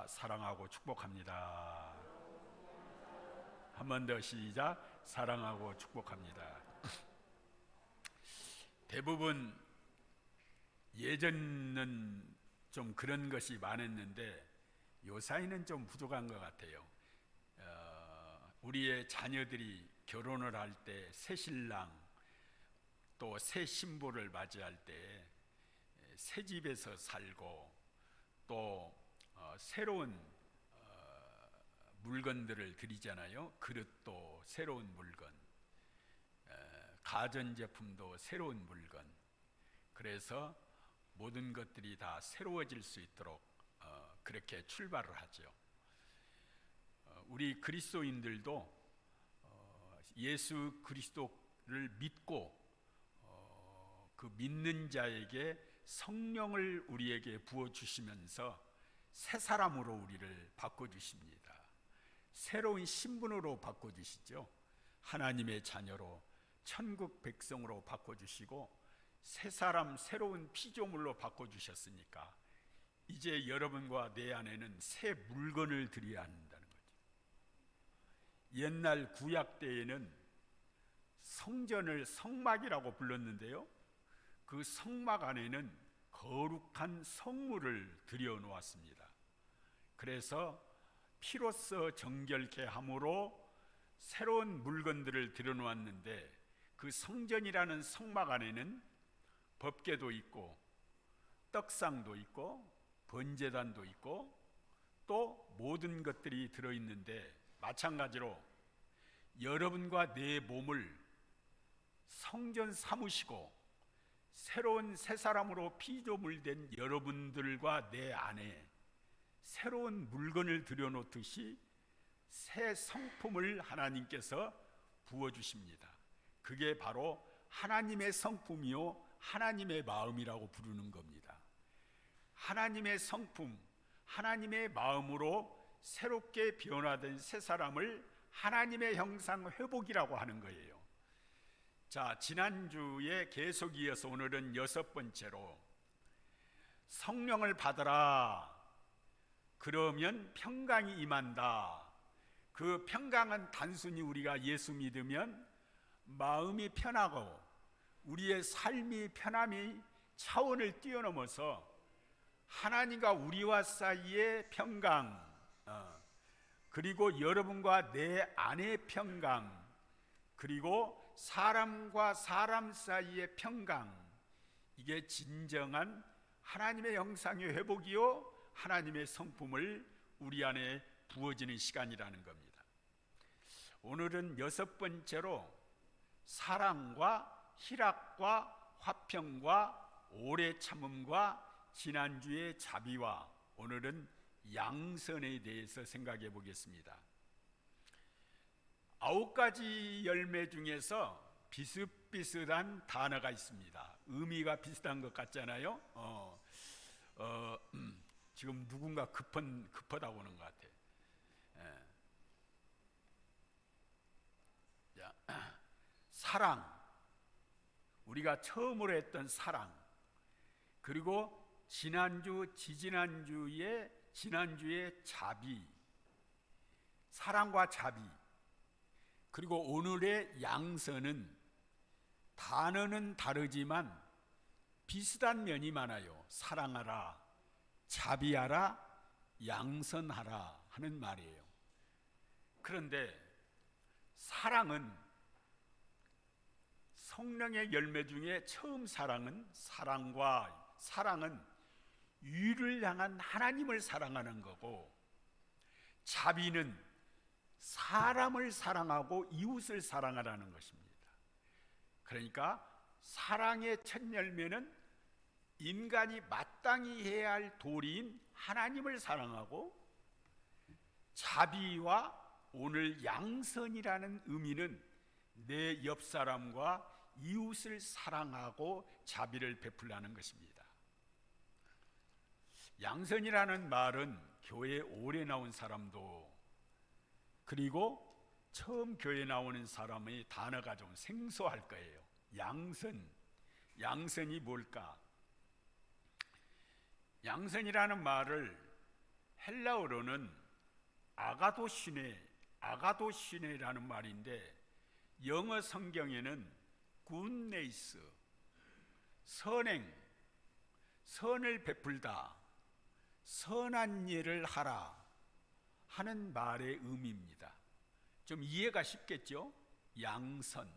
사랑하고 축복합니다. 한 번 더 시작. 사랑하고 축복합니다. 대부분 예전은 좀 그런 것이 많았는데 요사이는 좀 부족한 것 같아요. 우리의 자녀들이 결혼을 할 때 새 신랑 또 새 신부를 맞이할 때 새 집에서 살고 또 새로운 물건들을 드리잖아요. 그릇도 새로운 물건, 가전제품도 새로운 물건. 그래서 모든 것들이 다 새로워질 수 있도록 그렇게 출발을 하죠. 우리 그리스도인들도 예수 그리스도를 믿고 그 믿는 자에게 성령을 우리에게 부어주시면서 새 사람으로 우리를 바꿔주십니다. 새로운 신분으로 바꿔주시죠. 하나님의 자녀로 천국 백성으로 바꿔주시고 새 사람 새로운 피조물로 바꿔주셨으니까 이제 여러분과 내 안에는 새 물건을 드려야 한다는 거죠. 옛날 구약 때에는 성전을 성막이라고 불렀는데요, 그 성막 안에는 거룩한 성물을 들여 놓았습니다. 그래서 피로써 정결케 함으로 새로운 물건들을 들여 놓았는데 그 성전이라는 성막 안에는 법궤도 있고 떡상도 있고 번제단도 있고 또 모든 것들이 들어있는데, 마찬가지로 여러분과 내 몸을 성전 삼으시고 새로운 새 사람으로 피조물 된 여러분들과 내 안에 새로운 물건을 들여놓듯이 새 성품을 하나님께서 부어주십니다. 그게 바로 하나님의 성품이요 하나님의 마음이라고 부르는 겁니다. 하나님의 성품, 하나님의 마음으로 새롭게 변화된 새 사람을 하나님의 형상 회복이라고 하는 거예요. 자, 지난주에 계속 이어서 오늘은 6번째로 성령을 받으라. 그러면 평강이 임한다. 그 평강은 단순히 우리가 예수 믿으면 마음이 편하고 우리의 삶이 편함이 차원을 뛰어넘어서 하나님과 우리와 사이의 평강, 그리고 여러분과 내 안의 평강, 그리고 사람과 사람 사이의 평강, 이게 진정한 하나님의 형상의 회복이요 하나님의 성품을 우리 안에 부어지는 시간이라는 겁니다. 오늘은 6번째로 사랑과 희락과 화평과 오래 참음과 지난주의 자비와 오늘은 양선에 대해서 생각해 보겠습니다. 9가지 열매 중에서 비슷비슷한 단어가 있습니다. 의미가 비슷한 것 같잖아요. 지금 누군가 급하다고 하는 것 같아요. 사랑, 우리가 처음으로 했던 사랑, 그리고 지난주의 자비, 사랑과 자비, 그리고 오늘의 양선은 단어는 다르지만 비슷한 면이 많아요. 사랑하라, 자비하라, 양선하라 하는 말이에요. 그런데 사랑은 성령의 열매 중에 처음 사랑은 유를 향한 하나님을 사랑하는 거고, 자비는 사람을 사랑하고 이웃을 사랑하라는 것입니다. 그러니까 사랑의 첫 열매는 인간이 마땅히 해야 할 도리인 하나님을 사랑하고, 자비와 오늘 양선이라는 의미는 내 옆 사람과 이웃을 사랑하고 자비를 베풀라는 것입니다. 양선이라는 말은 교회에 오래 나온 사람도, 그리고 처음 교회에 나오는 사람의 단어가 좀 생소할 거예요. 양선이 뭘까? 양선이라는 말을 헬라어로는 아가도시네라는 말인데, 영어 성경에는 굿네이스, 선행, 선을 베풀다, 선한 일을 하라 하는 말의 의미입니다. 좀 이해가 쉽겠죠? 양선,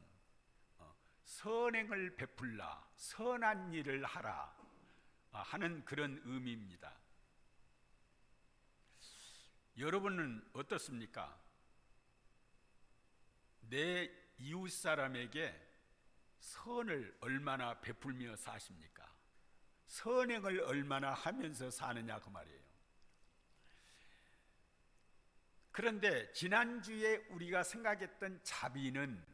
선행을 베풀라, 선한 일을 하라 하는 그런 의미입니다. 여러분은 어떻습니까? 내 이웃 사람에게 선을 얼마나 베풀며 사십니까? 선행을 얼마나 하면서 사느냐 그 말이에요. 그런데 지난주에 우리가 생각했던 자비는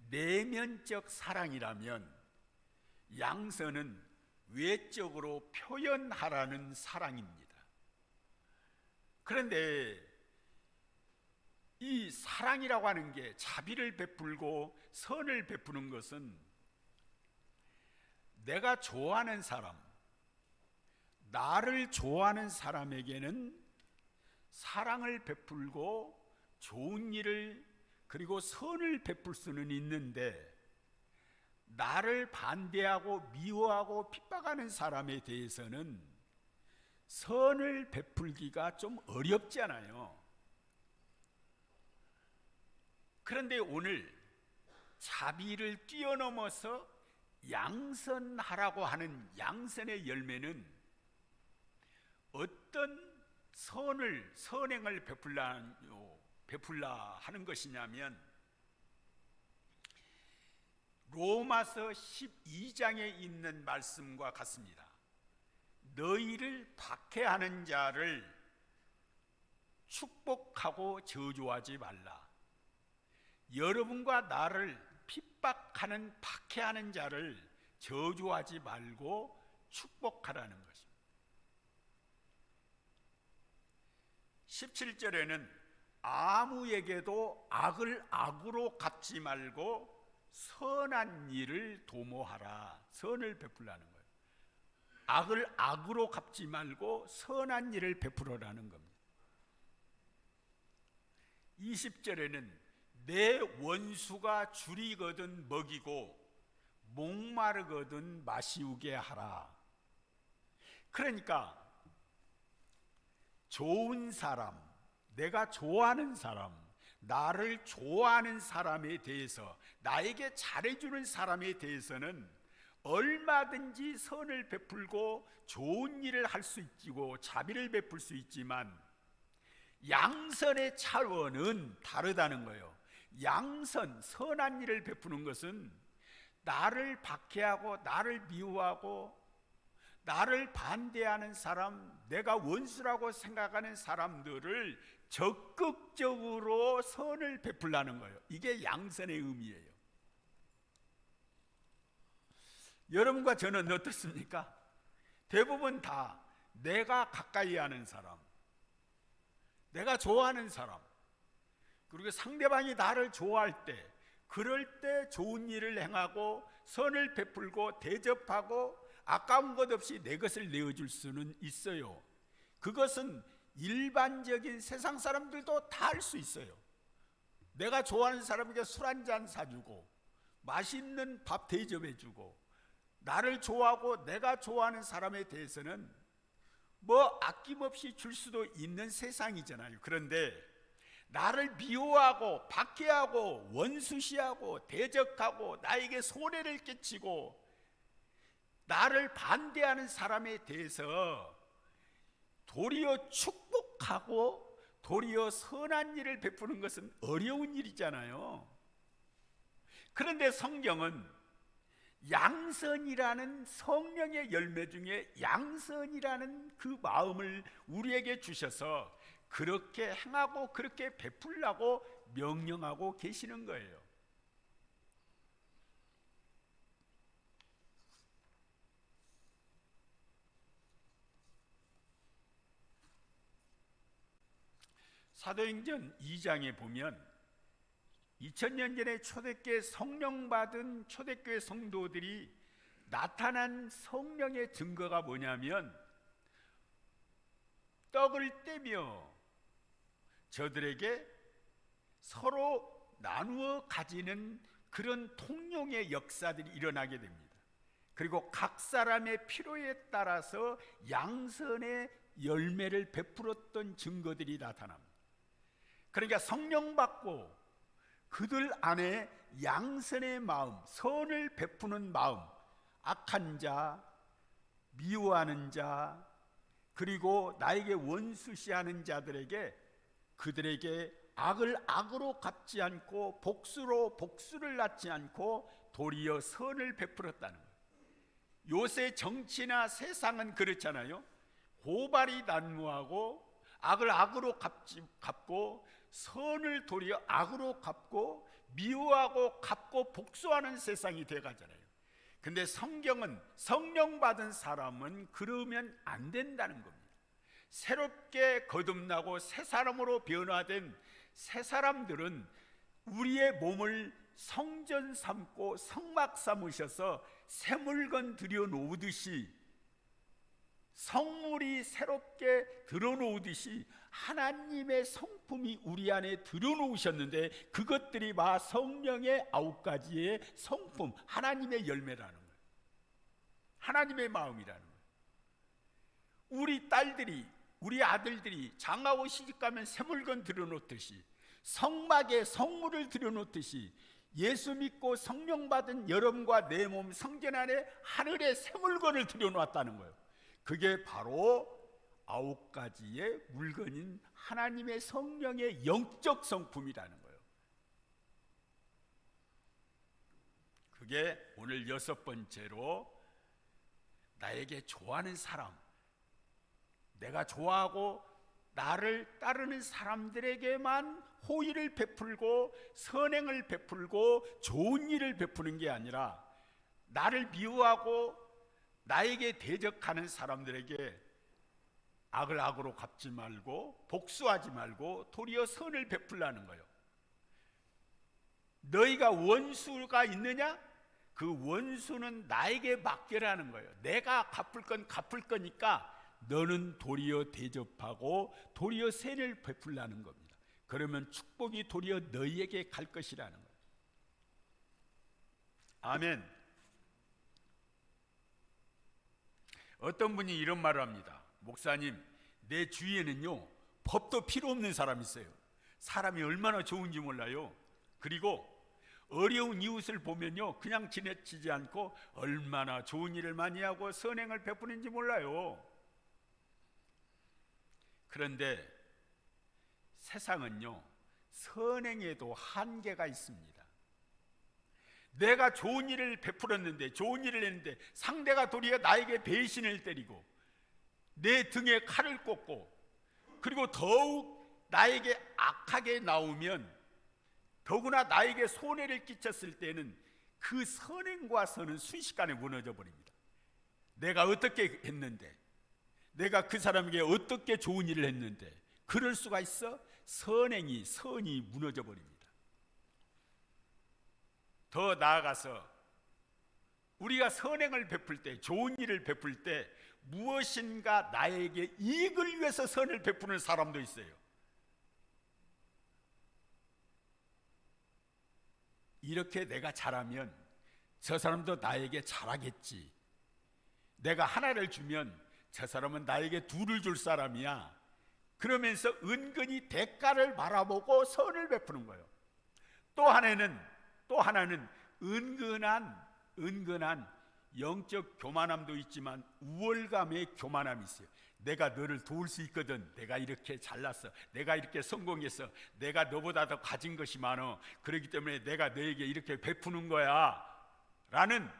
내면적 사랑이라면, 양선은 외적으로 표현하라는 사랑입니다. 그런데 이 사랑이라고 하는 게, 자비를 베풀고 선을 베푸는 것은 내가 좋아하는 사람, 나를 좋아하는 사람에게는 사랑을 베풀고 좋은 일을, 그리고 선을 베풀 수는 있는데, 나를 반대하고 미워하고 핍박하는 사람에 대해서는 선을 베풀기가 좀 어렵잖아요. 그런데 오늘 자비를 뛰어넘어서 양선하라고 하는 양선의 열매는 어떤 선행을 베풀라 하는 것이냐면, 로마서 12장에 있는 말씀과 같습니다. 너희를 박해하는 자를 축복하고 저주하지 말라. 여러분과 나를 핍박하는, 박해하는 자를 저주하지 말고 축복하라는 것입니다. 17절에는 아무에게도 악을 악으로 갚지 말고 선한 일을 도모하라. 선을 베풀라는 거예요. 악을 악으로 갚지 말고 선한 일을 베풀어라는 겁니다. 20절에는 내 원수가 줄이거든 먹이고 목마르거든 마시우게 하라. 그러니까 좋은 사람, 내가 좋아하는 사람, 나를 좋아하는 사람에 대해서, 나에게 잘해주는 사람에 대해서는 얼마든지 선을 베풀고 좋은 일을 할 수 있고 자비를 베풀 수 있지만, 양선의 차원은 다르다는 거예요. 양선, 선한 일을 베푸는 것은 나를 박해하고 나를 미워하고 나를 반대하는 사람, 내가 원수라고 생각하는 사람들을 적극적으로 선을 베풀라는 거예요. 이게 양선의 의미예요. 여러분과 저는 어떻습니까? 대부분 다 내가 가까이 하는 사람, 내가 좋아하는 사람, 그리고 상대방이 나를 좋아할 때, 그럴 때 좋은 일을 행하고 선을 베풀고 대접하고 아까운 것 없이 내 것을 내어줄 수는 있어요. 그것은 일반적인 세상 사람들도 다 할 수 있어요. 내가 좋아하는 사람에게 술 한잔 사주고 맛있는 밥 대접해주고, 나를 좋아하고 내가 좋아하는 사람에 대해서는 뭐 아낌없이 줄 수도 있는 세상이잖아요. 그런데 나를 미워하고 박해하고 원수시하고 대적하고 나에게 손해를 끼치고 나를 반대하는 사람에 대해서 도리어 축복하고 도리어 선한 일을 베푸는 것은 어려운 일이잖아요. 그런데 성경은 양선이라는 성령의 열매 중에 양선이라는 그 마음을 우리에게 주셔서 그렇게 행하고 그렇게 베풀라고 명령하고 계시는 거예요. 사도행전 2장에 보면 2000년 전에 초대교회 성령 받은 초대교회 성도들이 나타난 성령의 증거가 뭐냐면, 떡을 떼며 저들에게 서로 나누어 가지는 그런 통용의 역사들이 일어나게 됩니다. 그리고 각 사람의 필요에 따라서 양선의 열매를 베풀었던 증거들이 나타납니다. 그러니까 성령 받고 그들 안에 양선의 마음, 선을 베푸는 마음, 악한 자, 미워하는 자, 그리고 나에게 원수시하는 자들에게 그들에게 악을 악으로 갚지 않고 복수로 복수를 낳지 않고 도리어 선을 베풀었다는 거예요. 요새 정치나 세상은 그렇잖아요. 고발이 난무하고 악을 악으로 갚고 선을 도리어 악으로 갚고 미워하고 갚고 복수하는 세상이 돼가잖아요. 근데 성경은 성령 받은 사람은 그러면 안 된다는 겁니다. 새롭게 거듭나고 새 사람으로 변화된 새 사람들은 우리의 몸을 성전 삼고 성막 삼으셔서 새 물건 들여놓으듯이, 성물이 새롭게 들어놓으듯이 하나님의 성품이 우리 안에 들여놓으셨는데, 그것들이 바 성령의 9가지의 성품, 하나님의 열매라는 거예요. 하나님의 마음이라는 거예요. 우리 딸들이, 우리 아들들이 장가고 시집가면 새 물건 들여놓듯이, 성막에 성물을 들여놓듯이 예수 믿고 성령 받은 여러분과 내 몸 성전 안에 하늘의 새 물건을 들여놓았다는 거예요. 그게 바로 9가지의 물건인 하나님의 성령의 영적 성품이라는 거예요. 그게 오늘 6번째로 나에게 좋아하는 사람, 내가 좋아하고 나를 따르는 사람들에게만 호의를 베풀고 선행을 베풀고 좋은 일을 베푸는 게 아니라, 나를 미워하고 나에게 대적하는 사람들에게 악을 악으로 갚지 말고 복수하지 말고 도리어 선을 베풀라는 거예요. 너희가 원수가 있느냐? 그 원수는 나에게 맡겨라는 거예요. 내가 갚을 건 갚을 거니까 너는 도리어 대접하고 도리어 선을 베풀라는 겁니다. 그러면 축복이 도리어 너희에게 갈 것이라는 거예요. 아멘. 어떤 분이 이런 말을 합니다. 목사님, 내 주위에는요 법도 필요 없는 사람이 있어요. 사람이 얼마나 좋은지 몰라요. 그리고 어려운 이웃을 보면요 그냥 지나치지 않고 얼마나 좋은 일을 많이 하고 선행을 베푸는지 몰라요. 그런데 세상은요 선행에도 한계가 있습니다. 내가 좋은 일을 베풀었는데, 좋은 일을 했는데 상대가 도리어 나에게 배신을 때리고 내 등에 칼을 꽂고 그리고 더욱 나에게 악하게 나오면, 더구나 나에게 손해를 끼쳤을 때는 그 선행과 선은 순식간에 무너져 버립니다. 내가 어떻게 했는데, 내가 그 사람에게 어떻게 좋은 일을 했는데 그럴 수가 있어? 선이 무너져 버립니다. 더 나아가서 우리가 선행을 베풀 때, 좋은 일을 베풀 때 무엇인가 나에게 이익을 위해서 선을 베푸는 사람도 있어요. 이렇게 내가 잘하면 저 사람도 나에게 잘하겠지. 내가 하나를 주면 저 사람은 나에게 둘을 줄 사람이야. 그러면서 은근히 대가를 바라보고 선을 베푸는 거예요. 또 하나는 은근한 영적 교만함도 있지만 우월감의 교만함이 있어요. 내가 너를 도울 수 있거든. 내가 이렇게 잘났어. 내가 이렇게 성공했어. 내가 너보다 더 가진 것이 많어. 그렇기 때문에 내가 너에게 이렇게 베푸는 거야. 라는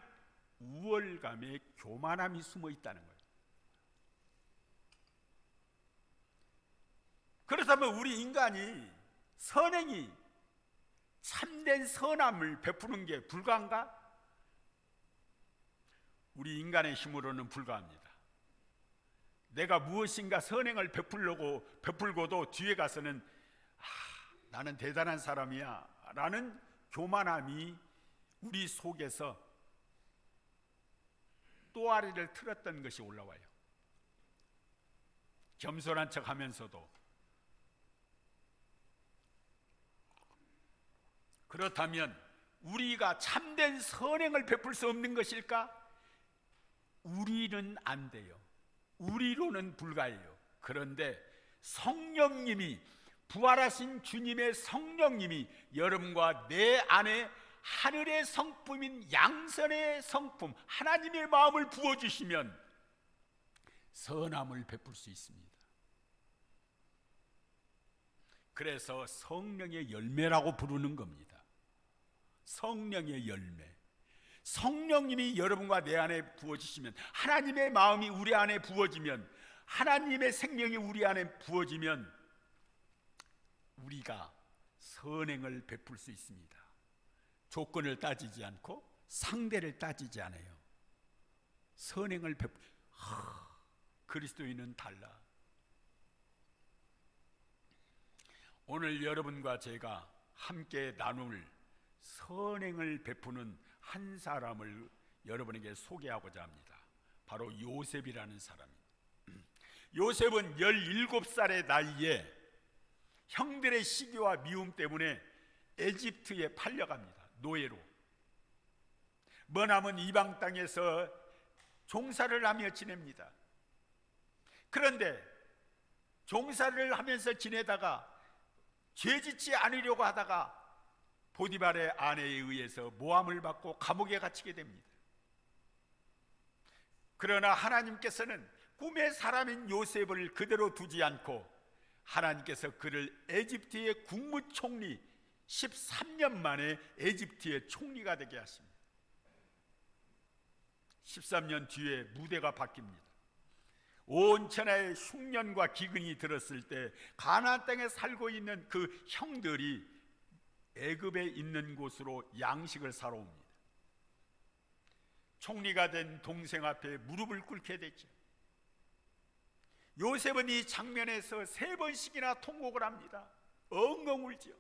우월감의 교만함이 숨어 있다는 거예요. 그렇다면 우리 인간이 선행이 참된 선함을 베푸는 게 불가한가? 우리 인간의 힘으로는 불가합니다. 내가 무엇인가 선행을 베풀고도 뒤에 가서는 나는 대단한 사람이야 라는 교만함이 우리 속에서 또아리를 틀었던 것이 올라와요. 겸손한 척 하면서도. 그렇다면 우리가 참된 선행을 베풀 수 없는 것일까? 우리는 안 돼요. 우리로는 불가해요. 그런데 성령님이, 부활하신 주님의 성령님이 여러분과 내 안에 하늘의 성품인 양선의 성품, 하나님의 마음을 부어주시면 선함을 베풀 수 있습니다. 그래서 성령의 열매라고 부르는 겁니다. 성령의 열매. 성령님이 여러분과 내 안에 부어지시면, 하나님의 마음이 우리 안에 부어지면, 하나님의 생명이 우리 안에 부어지면 우리가 선행을 베풀 수 있습니다. 조건을 따지지 않고 상대를 따지지 않아요. 선행을 그리스도인은 달라. 오늘 여러분과 제가 함께 나눌 선행을 베푸는 한 사람을 여러분에게 소개하고자 합니다. 바로 요셉이라는 사람입니다. 요셉은 17살의 나이에 형들의 시기와 미움 때문에 에집트에 팔려갑니다. 노예로. 머나먼 이방 땅에서 종사를 하며 지냅니다. 그런데 종사를 하면서 지내다가 죄짓지 않으려고 하다가 보디발의 아내에 의해서 모함을 받고 감옥에 갇히게 됩니다. 그러나 하나님께서는 꿈의 사람인 요셉을 그대로 두지 않고 하나님께서 그를 에집트의 국무총리, 13년 만에 에집트의 총리가 되게 하십니다. 13년 뒤에 무대가 바뀝니다. 온 천하의 흉년과 기근이 들었을 때 가나안 땅에 살고 있는 그 형들이 애굽에 있는 곳으로 양식을 사러 옵니다. 총리가 된 동생 앞에 무릎을 꿇게 되죠. 요셉은 이 장면에서 3번씩이나 통곡을 합니다. 엉엉 울죠.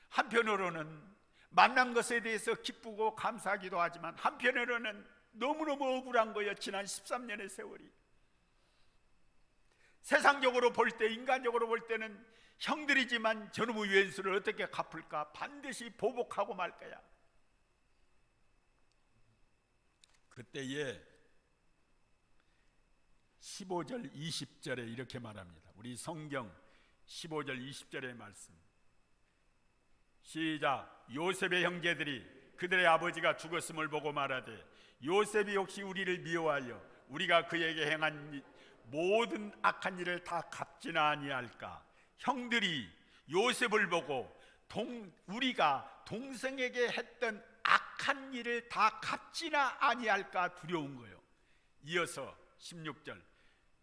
한편으로는 만난 것에 대해서 기쁘고 감사하기도 하지만 한편으로는 너무너무 억울한 거예요. 지난 13년의 세월이. 세상적으로 볼 때, 인간적으로 볼 때는 형들이지만 저놈의 왼수를 어떻게 갚을까? 반드시 보복하고 말 거야. 그때에 15절 20절에 이렇게 말합니다. 우리 성경 15절 20절의 말씀. 시작. 요셉의 형제들이 그들의 아버지가 죽었음을 보고 말하되 요셉이 혹시 우리를 미워하여 우리가 그에게 행한 모든 악한 일을 다 갚지나 아니할까? 형들이 요셉을 보고 우리가 동생에게 했던 악한 일을 다 갚지나 아니할까 두려운 거예요. 이어서 16절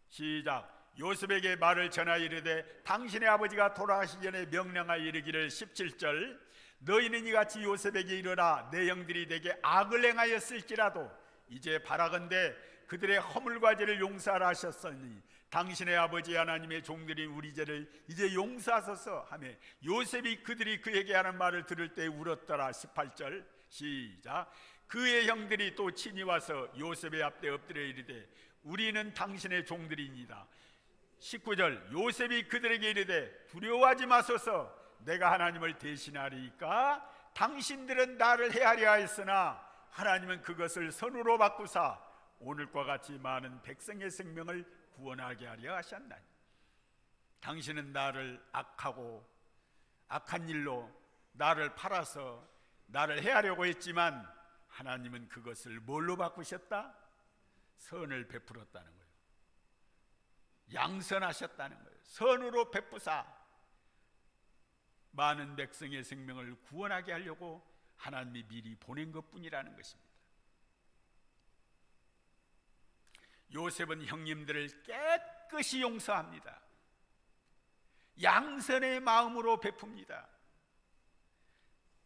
시작. 요셉에게 말을 전하여 이르되 당신의 아버지가 돌아가시기 전에 명령하여 이르기를 17절 너희는 이같이 요셉에게 이르라 내 형들이 내게 악을 행하였을지라도 이제 바라건대 그들의 허물과 죄를 용서하라 하셨으니 당신의 아버지 하나님의 종들인 우리 죄를 이제 용서하소서 하며 요셉이 그들이 그에게 하는 말을 들을 때 울었더라. 18절 시작. 그의 형들이 또 친히 와서 요셉의 앞에 엎드려 이르되 우리는 당신의 종들이니이다. 19절 요셉이 그들에게 이르되 두려워하지 마소서 내가 하나님을 대신하리까 당신들은 나를 해하려 하였으나 하나님은 그것을 선으로 바꾸사 오늘과 같이 많은 백성의 생명을 구원하게 하려 하셨나니 당신은 나를 악한 일로 나를 팔아서 나를 해하려고 했지만 하나님은 그것을 뭘로 바꾸셨다? 선을 베풀었다는 거예요. 양선하셨다는 거예요. 선으로 베푸사 많은 백성의 생명을 구원하게 하려고 하나님이 미리 보낸 것뿐이라는 것입니다. 요셉은 형님들을 깨끗이 용서합니다. 양선의 마음으로 베풉니다.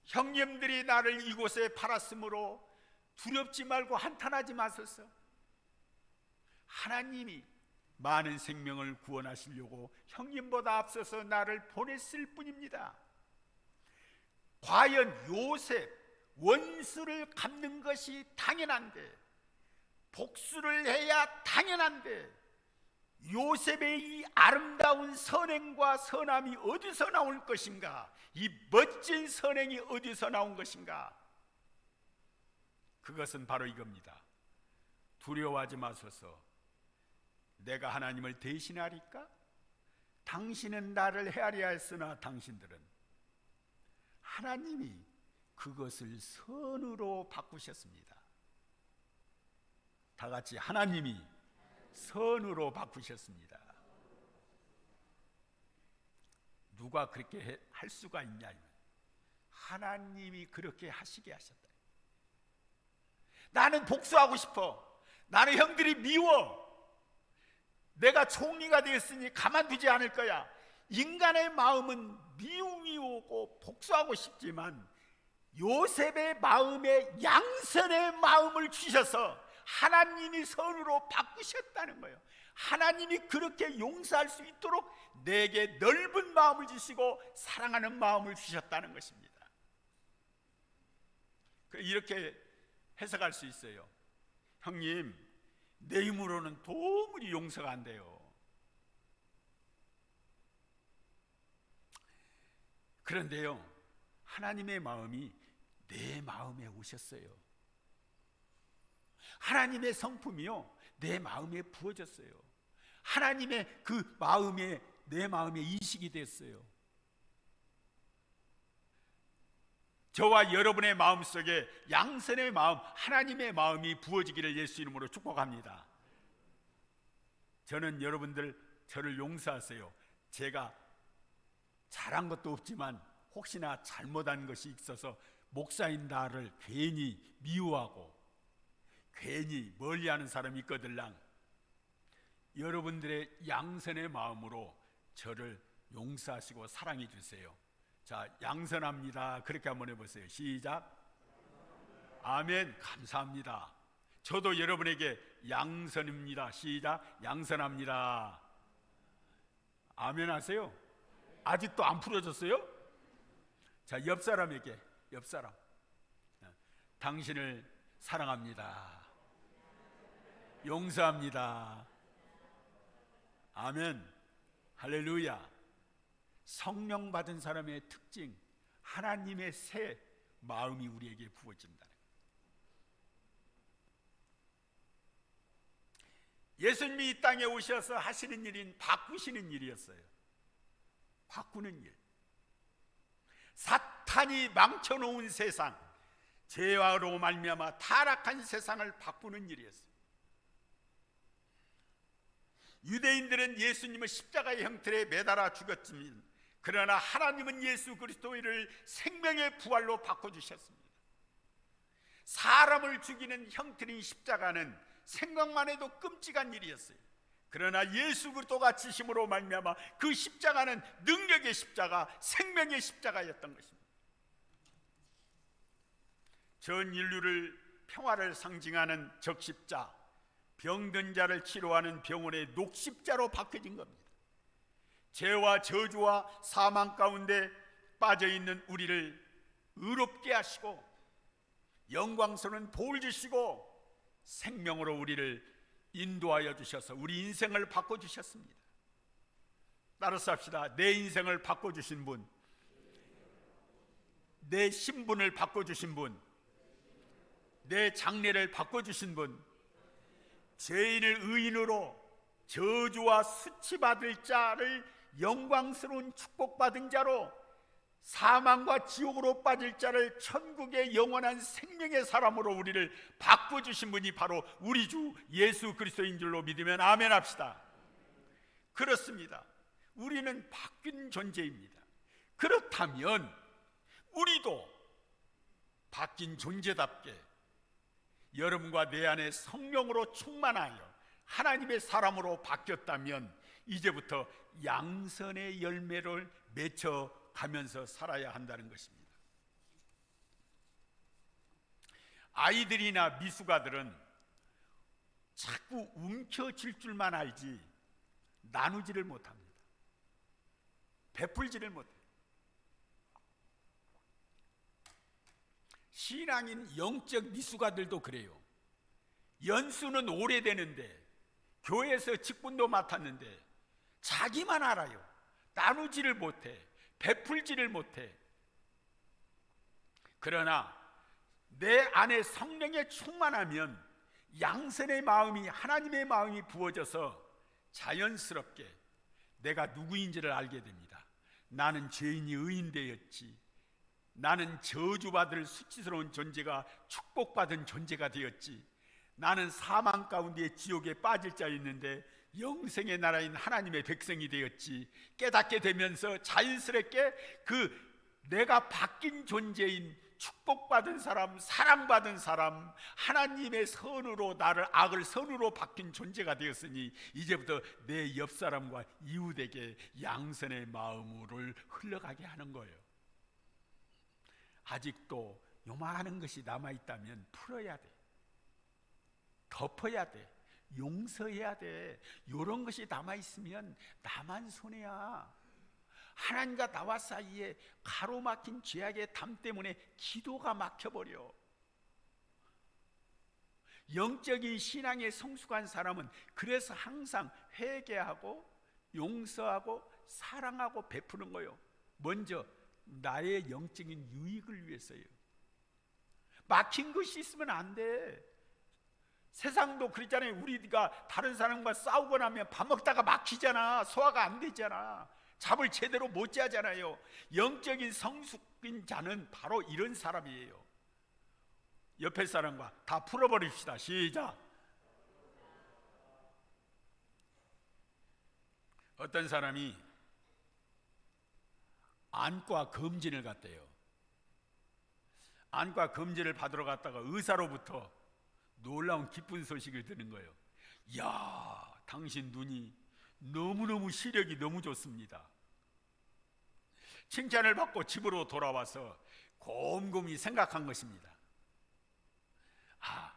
형님들이 나를 이곳에 팔았으므로 두렵지 말고 한탄하지 마소서. 하나님이 많은 생명을 구원하시려고 형님보다 앞서서 나를 보냈을 뿐입니다. 과연 요셉 원수를 갚는 것이 당연한데 복수를 해야 당연한데 요셉의 이 아름다운 선행과 선함이 어디서 나올 것인가? 이 멋진 선행이 어디서 나온 것인가? 그것은 바로 이겁니다. 두려워하지 마소서. 내가 하나님을 대신하리까? 당신은 나를 헤아려 했으나 당신들은. 하나님이 그것을 선으로 바꾸셨습니다. 다 같이 하나님이 선으로 바꾸셨습니다. 누가 그렇게 할 수가 있냐? 하나님이 그렇게 하시게 하셨다. 나는 복수하고 싶어. 나는 형들이 미워. 내가 총리가 되었으니 가만두지 않을 거야. 인간의 마음은 미움이 오고 복수하고 싶지만 요셉의 마음에 양선의 마음을 주셔서 하나님이 선으로 바꾸셨다는 거예요. 하나님이 그렇게 용서할 수 있도록 내게 넓은 마음을 주시고 사랑하는 마음을 주셨다는 것입니다. 이렇게 해석할 수 있어요. 형님, 내 힘으로는 도무지 용서가 안 돼요. 그런데요, 하나님의 마음이 내 마음에 오셨어요. 하나님의 성품이요, 내 마음에 부어졌어요. 하나님의 그 마음에 내 마음에 이식이 됐어요. 저와 여러분의 마음속에 양선의 마음, 하나님의 마음이 부어지기를 예수 이름으로 축복합니다. 저는 여러분들 저를 용서하세요. 제가 잘한 것도 없지만 혹시나 잘못한 것이 있어서 목사인 나를 괜히 미워하고 괜히 멀리하는 사람이 있거들랑 여러분들의 양선의 마음으로 저를 용서하시고 사랑해 주세요. 자, 양선합니다. 그렇게 한번 해보세요. 시작. 아멘. 감사합니다. 저도 여러분에게 양선입니다. 시작. 양선합니다. 아멘 하세요. 아직도 안 풀어졌어요? 자, 옆 사람에게, 옆 사람, 당신을 사랑합니다. 용서합니다. 아멘. 할렐루야. 성령 받은 사람의 특징, 하나님의 새 마음이 우리에게 부어진다. 예수님이 이 땅에 오셔서 하시는 일인 바꾸시는 일이었어요. 바꾸는 일. 사탄이 망쳐놓은 세상, 죄와로 말미암아 타락한 세상을 바꾸는 일이었어요. 유대인들은 예수님을 십자가의 형틀에 매달아 죽였지만 그러나 하나님은 예수 그리스도를 생명의 부활로 바꿔주셨습니다. 사람을 죽이는 형틀인 십자가는 생각만 해도 끔찍한 일이었어요. 그러나 예수 그리스도가 지심으로 말미암아 그 십자가는 능력의 십자가, 생명의 십자가였던 것입니다. 전 인류를 평화를 상징하는 적십자, 병든 자를 치료하는 병원의 녹십자로 바뀌어진 겁니다. 죄와 저주와 사망 가운데 빠져있는 우리를 의롭게 하시고 영광스러운 복을 주시고 생명으로 우리를 인도하여 주셔서 우리 인생을 바꿔주셨습니다. 따라서 합시다. 내 인생을 바꿔주신 분, 내 신분을 바꿔주신 분, 내 장래를 바꿔주신 분, 죄인을 의인으로, 저주와 수치받을 자를 영광스러운 축복받은 자로, 사망과 지옥으로 빠질 자를 천국의 영원한 생명의 사람으로 우리를 바꿔주신 분이 바로 우리 주 예수 그리스도인 줄로 믿으면 아멘 합시다. 그렇습니다. 우리는 바뀐 존재입니다. 그렇다면 우리도 바뀐 존재답게 여러분과 내 안에 성령으로 충만하여 하나님의 사람으로 바뀌었다면 이제부터 양선의 열매를 맺어가면서 살아야 한다는 것입니다. 아이들이나 미숙아들은 자꾸 움켜쥘 줄만 알지 나누지를 못합니다. 베풀지를 못해요. 신앙인 영적 미숙아들도 그래요. 연수는 오래되는데 교회에서 직분도 맡았는데 자기만 알아요. 나누지를 못해, 베풀지를 못해. 그러나 내 안에 성령의 충만하면 양선의 마음이, 하나님의 마음이 부어져서 자연스럽게 내가 누구인지를 알게 됩니다. 나는 죄인이 의인되었지, 나는 저주받을 수치스러운 존재가 축복받은 존재가 되었지, 나는 사망 가운데 지옥에 빠질 자였는데 영생의 나라인 하나님의 백성이 되었지 깨닫게 되면서 자연스럽게 그 내가 바뀐 존재인 축복받은 사람, 사랑받은 사람, 하나님의 선으로 나를 악을 선으로 바뀐 존재가 되었으니 이제부터 내 옆사람과 이웃에게 양선의 마음을 흘러가게 하는 거예요. 아직도 요만한 것이 남아있다면 풀어야 돼, 덮어야 돼, 용서해야 돼. 이런 것이 남아있으면 나만 손해야. 하나님과 나와 사이에 가로막힌 죄악의 담 때문에 기도가 막혀버려. 영적인 신앙에 성숙한 사람은 그래서 항상 회개하고 용서하고 사랑하고 베푸는 거예요. 먼저 나의 영적인 유익을 위해서요. 막힌 것이 있으면 안 돼. 세상도 그렇잖아요. 우리가 다른 사람과 싸우고 나면 밥 먹다가 막히잖아. 소화가 안 되잖아. 잠을 제대로 못 자잖아요. 영적인 성숙인 자는 바로 이런 사람이에요. 옆에 사람과 다 풀어버립시다. 시작. 어떤 사람이 안과 검진을 갔대요. 안과 검진을 받으러 갔다가 의사로부터 놀라운 기쁜 소식을 듣는 거예요. 야, 당신 눈이 너무너무 시력이 너무 좋습니다. 칭찬을 받고 집으로 돌아와서 곰곰이 생각한 것입니다. 아,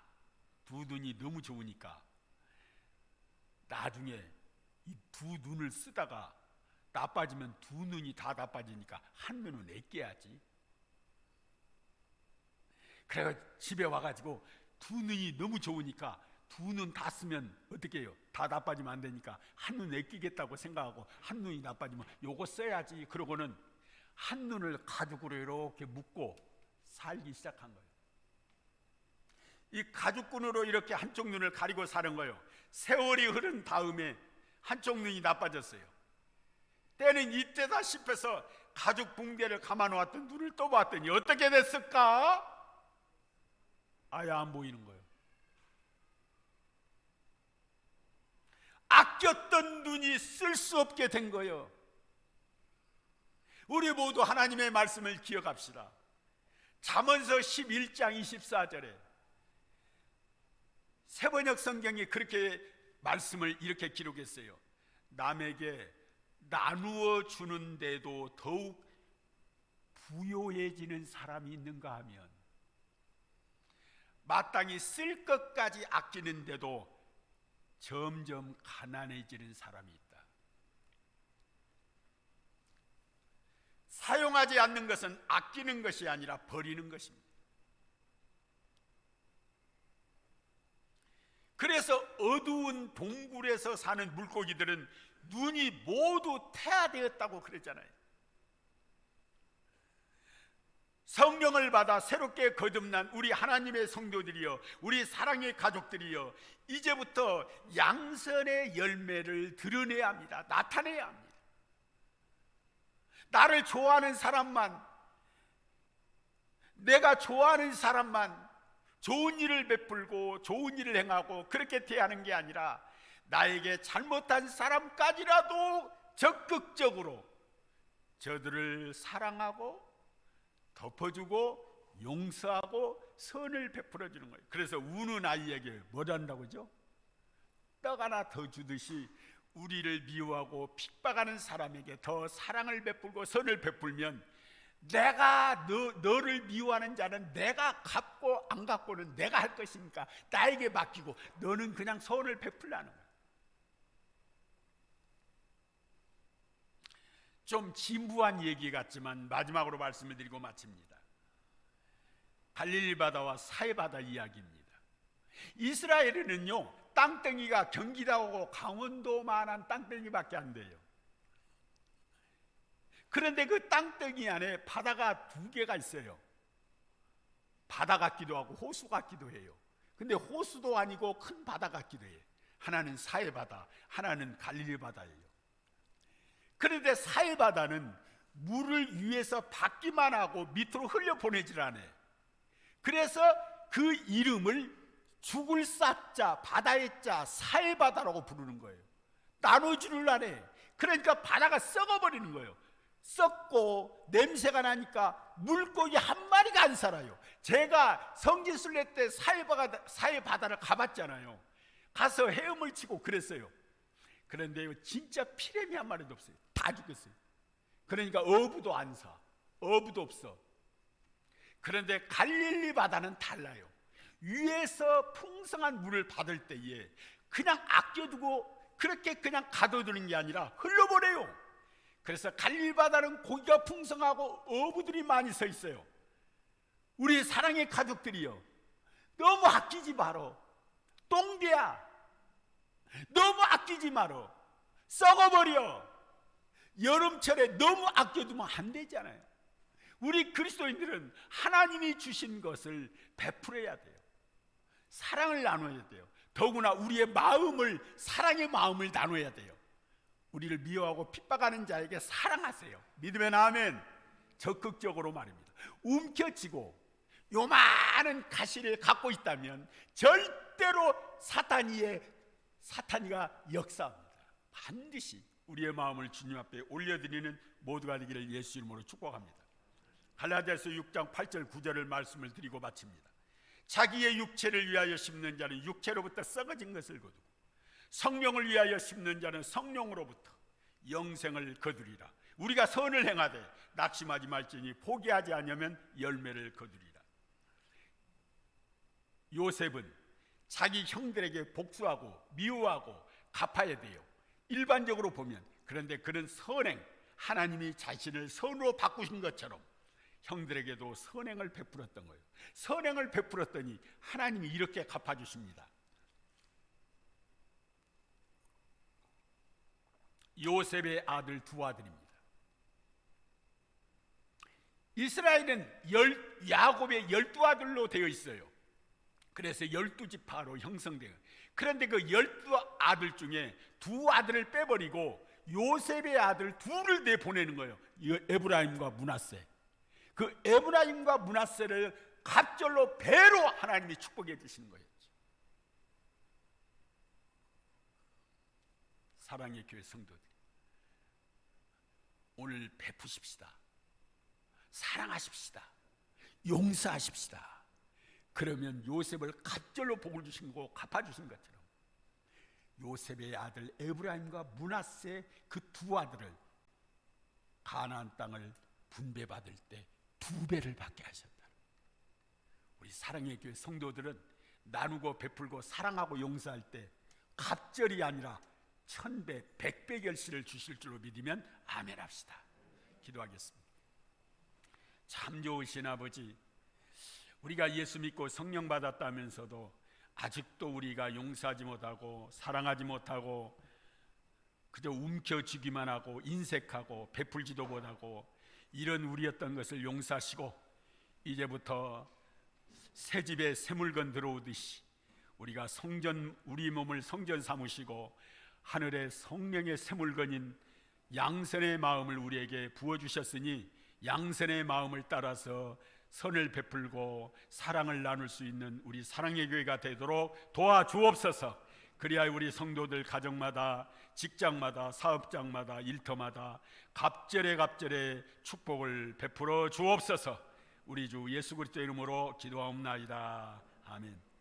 두 눈이 너무 좋으니까 나중에 이 두 눈을 쓰다가 나빠지면 두 눈이 다 나빠지니까 한 눈은 아껴야지. 그래서 집에 와가지고 두 눈이 너무 좋으니까 두 눈 다 쓰면 어떻게 해요? 다 나빠지면 안 되니까 한 눈 아끼겠다고 생각하고 한 눈이 나빠지면 요거 써야지. 그러고는 한 눈을 가죽으로 이렇게 묶고 살기 시작한 거예요. 이 가죽끈으로 이렇게 한쪽 눈을 가리고 사는 거예요. 세월이 흐른 다음에 한쪽 눈이 나빠졌어요. 때는 이때다 싶어서 가죽 붕대를 감아 놓았던 눈을 또 봤더니 어떻게 됐을까? 아예 안 보이는 거예요. 아꼈던 눈이 쓸 수 없게 된 거예요. 우리 모두 하나님의 말씀을 기억합시다. 잠언서 11장 24절에 세번역 성경이 그렇게 말씀을 이렇게 기록했어요. 남에게 나누어 주는데도 더욱 부요해지는 사람이 있는가 하면 마땅히 쓸 것까지 아끼는데도 점점 가난해지는 사람이 있다. 사용하지 않는 것은 아끼는 것이 아니라 버리는 것입니다. 그래서 어두운 동굴에서 사는 물고기들은 눈이 모두 태아되었다고 그랬잖아요. 성령을 받아 새롭게 거듭난 우리 하나님의 성도들이여, 우리 사랑의 가족들이여, 이제부터 양선의 열매를 드러내야 합니다. 나타내야 합니다. 나를 좋아하는 사람만, 내가 좋아하는 사람만 좋은 일을 베풀고 좋은 일을 행하고 그렇게 대하는 게 아니라 나에게 잘못한 사람까지라도 적극적으로 저들을 사랑하고 덮어주고 용서하고 선을 베풀어 주는 거예요. 그래서 우는 아이에게 뭘 한다고죠? 떡 하나 더 주듯이 우리를 미워하고 핍박하는 사람에게 더 사랑을 베풀고 선을 베풀면 내가 너를 미워하는 자는 내가 갚고 안 갚고는 내가 할 것이니까 나에게 맡기고 너는 그냥 선을 베풀라는 거야. 좀 진부한 얘기 같지만 마지막으로 말씀을 드리고 마칩니다. 갈릴리 바다와 사해 바다 이야기입니다. 이스라엘에는요 땅덩이가 경기도하고 강원도만한 땅덩이밖에 안 돼요. 그런데 그 땅덩이 안에 바다가 두 개가 있어요. 바다 같기도 하고 호수 같기도 해요. 근데 호수도 아니고 큰 바다 같기도 해요. 하나는 사해바다, 하나는 갈릴리 바다예요. 그런데 사해바다는 물을 위에서 받기만 하고 밑으로 흘려보내질 않아요. 그래서 그 이름을 죽을 사자, 바다의 자, 사해바다라고 부르는 거예요. 나눠주를 안 해. 그러니까 바다가 썩어버리는 거예요. 썩고 냄새가 나니까 물고기 한 마리가 안 살아요. 제가 성지순례 때 사해바다를 가봤잖아요. 가서 헤엄을 치고 그랬어요. 그런데 진짜 피레미 한 마리도 없어요. 다 죽었어요. 그러니까 어부도 안 사, 어부도 없어. 그런데 갈릴리 바다는 달라요. 위에서 풍성한 물을 받을 때에 그냥 아껴두고 그렇게 그냥 가둬두는 게 아니라 흘려보내요. 그래서 갈릴리 바다는 고기가 풍성하고 어부들이 많이 서 있어요. 우리 사랑의 가족들이요, 너무 아끼지 말어. 똥개야, 너무 아끼지 말어. 썩어버려. 여름철에 너무 아껴두면 안 되잖아요. 우리 그리스도인들은 하나님이 주신 것을 베풀어야 돼요. 사랑을 나눠야 돼요. 더구나 우리의 마음을, 사랑의 마음을 나눠야 돼요. 우리를 미워하고 핍박하는 자에게 사랑하세요. 믿으면 아멘. 적극적으로 말입니다. 움켜쥐고 요만한 가시를 갖고 있다면 절대로 사탄이가 역사합니다. 반드시 우리의 마음을 주님 앞에 올려드리는 모두가 되기를 예수 이름으로 축복합니다. 갈라디아서 6장 8절 9절을 말씀을 드리고 마칩니다. 자기의 육체를 위하여 심는 자는 육체로부터 썩어진 것을 거두고 성령을 위하여 심는 자는 성령으로부터 영생을 거두리라. 우리가 선을 행하되 낙심하지 말지니 포기하지 않으면 열매를 거두리라. 요셉은 자기 형들에게 복수하고 미워하고 갚아야 돼요, 일반적으로 보면. 그런데 그런 선행, 하나님이 자신을 선으로 바꾸신 것처럼 형들에게도 선행을 베풀었던 거예요. 선행을 베풀었더니 하나님이 이렇게 갚아주십니다. 요셉의 아들 두 아들입니다. 이스라엘은 야곱의 12아들로 되어 있어요. 그래서 12지파로 형성돼요. 그런데 그 12아들 중에 두 아들을 빼버리고 요셉의 아들 둘을 내보내는 거예요. 에브라임과 므낫세. 그 에브라임과 므낫세를 갑절로 배로 하나님이 축복해 주시는 거예요. 사랑의 교회 성도들, 오늘 베푸십시다. 사랑하십시다. 용서하십시다. 그러면 요셉을 갑절로 복을 주신 거 갚아주신 것처럼 요셉의 아들 에브라임과 므낫세 그 두 아들을 가나안 땅을 분배받을 때 2배를 받게 하셨다. 우리 사랑의 교회 성도들은 나누고 베풀고 사랑하고 용서할 때 갑절이 아니라 1000배, 100배 결실을 주실 줄로 믿으면 아멘 합시다. 기도하겠습니다. 참 좋으신 아버지, 우리가 예수 믿고 성령 받았다면서도 아직도 우리가 용서하지 못하고 사랑하지 못하고 그저 움켜쥐기만 하고 인색하고 베풀지도 못하고 이런 우리였던 것을 용서하시고 이제부터 새 집에 새 물건 들어오듯이 우리가 우리 몸을 성전 삼으시고 하늘의 성령의 새 물건인 양선의 마음을 우리에게 부어주셨으니 양선의 마음을 따라서 선을 베풀고 사랑을 나눌 수 있는 우리 사랑의 교회가 되도록 도와주옵소서. 그리하여 우리 성도들 가정마다 직장마다 사업장마다 일터마다 갑절에 축복을 베풀어 주옵소서. 우리 주 예수 그리스도의 이름으로 기도하옵나이다. 아멘.